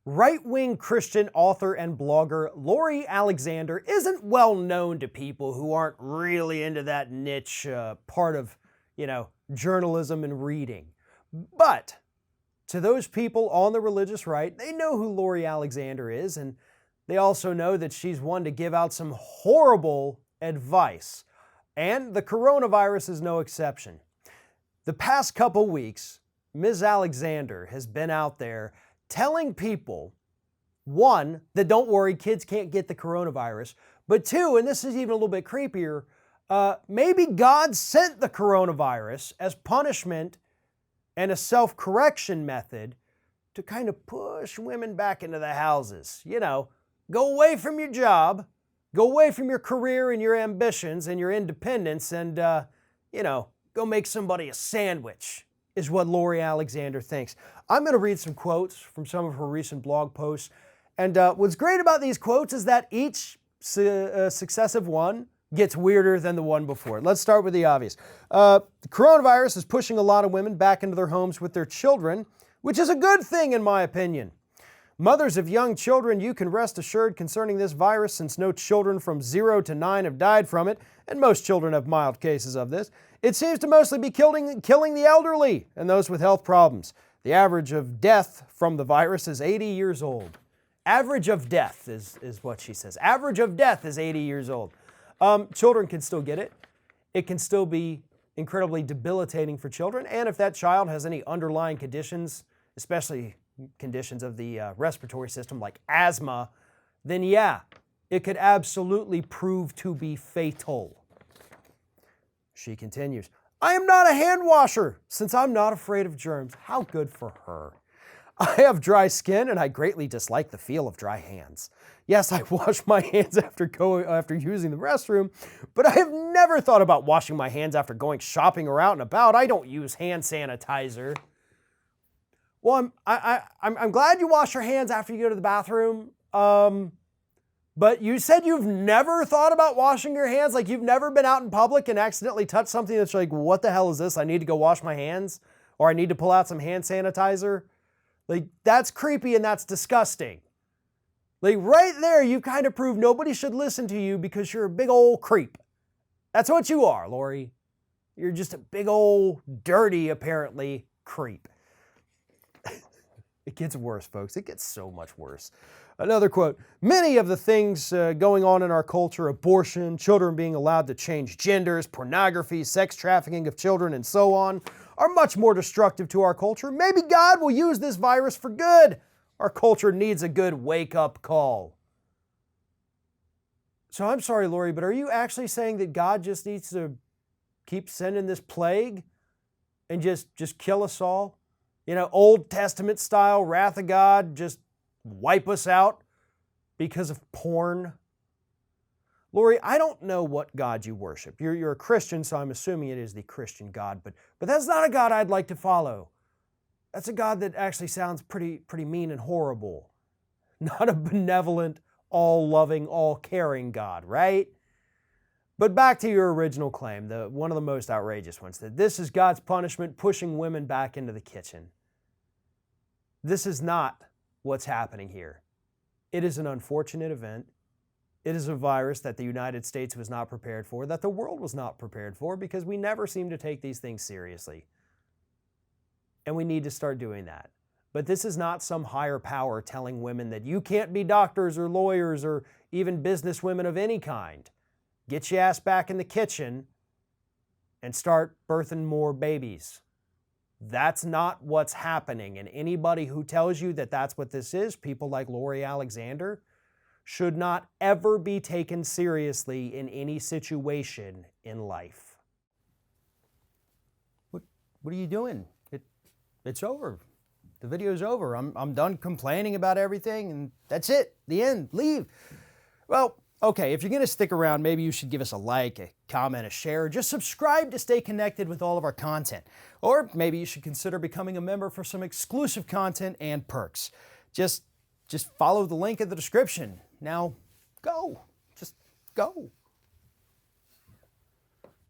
Right-wing Christian author and blogger Lori Alexander isn't well known to people who aren't really into that niche part of, journalism and reading. But to those people on the religious right, they know who Lori Alexander is, and they also know that she's one to give out some horrible advice. And the coronavirus is no exception. The past couple weeks, Ms. Alexander has been out there telling people, one, that don't worry, kids can't get the coronavirus, but two, and this is even a little bit creepier, maybe God sent the coronavirus as punishment and a self-correction method to kind of push women back into the houses. Go away from your job, go away from your career and your ambitions and your independence and, go make somebody a sandwich, is what Lori Alexander thinks. I'm going to read some quotes from some of her recent blog posts. And what's great about these quotes is that each successive one gets weirder than the one before. Let's start with the obvious. The coronavirus is pushing a lot of women back into their homes with their children, which is a good thing in my opinion. Mothers of young children, you can rest assured concerning this virus, since no children from 0 to 9 have died from it, and most children have mild cases of this. It seems to mostly be killing the elderly and those with health problems. The average of death from the virus is 80 years old. Average of death is what she says. Average of death is 80 years old. Children can still get it. It can still be incredibly debilitating for children. And if that child has any underlying conditions, especially conditions of the respiratory system like asthma, then yeah, it could absolutely prove to be fatal. She continues, I am not a hand washer since I'm not afraid of germs. How good for her. I have dry skin and I greatly dislike the feel of dry hands. Yes, I wash my hands after using the restroom, but I have never thought about washing my hands after going shopping or out and about. I don't use hand sanitizer. Well, I'm glad you wash your hands after you go to the bathroom, but you said you've never thought about washing your hands? Like you've never been out in public and accidentally touched something that's like, what the hell is this? I need to go wash my hands, or I need to pull out some hand sanitizer. Like, that's creepy and that's disgusting. Like, right there, you kind of prove nobody should listen to you because you're a big old creep. That's what you are, Lori. You're just a big old, dirty, apparently, creep. It gets worse, folks. It gets so much worse. Another quote, many of the things going on in our culture, abortion, children being allowed to change genders, pornography, sex trafficking of children, and so on, are much more destructive to our culture. Maybe God will use this virus for good. Our culture needs a good wake-up call. So I'm sorry, Lori, but are you actually saying that God just needs to keep sending this plague and just kill us all? Old Testament style, wrath of God, just wipe us out because of porn? Lori, I don't know what God you worship. You're a Christian, so I'm assuming it is the Christian God, but that's not a God I'd like to follow. That's a God that actually sounds pretty mean and horrible. Not a benevolent, all-loving, all-caring God, right? But back to your original claim, one of the most outrageous ones, that this is God's punishment pushing women back into the kitchen. This is not what's happening here. It is an unfortunate event. It is a virus that the United States was not prepared for, that the world was not prepared for, because we never seem to take these things seriously. And we need to start doing that. But this is not some higher power telling women that you can't be doctors or lawyers or even businesswomen of any kind. Get your ass back in the kitchen and start birthing more babies. That's not what's happening. And anybody who tells you that that's what this is, people like Lori Alexander, should not ever be taken seriously in any situation in life. What are you doing? It's over. The video's over. I'm done complaining about everything, and that's it. The end. Leave. Well, okay, if you're going to stick around, maybe you should give us a like, a comment, a share, or just subscribe to stay connected with all of our content. Or maybe you should consider becoming a member for some exclusive content and perks. Just follow the link in the description. Now, go. Just go.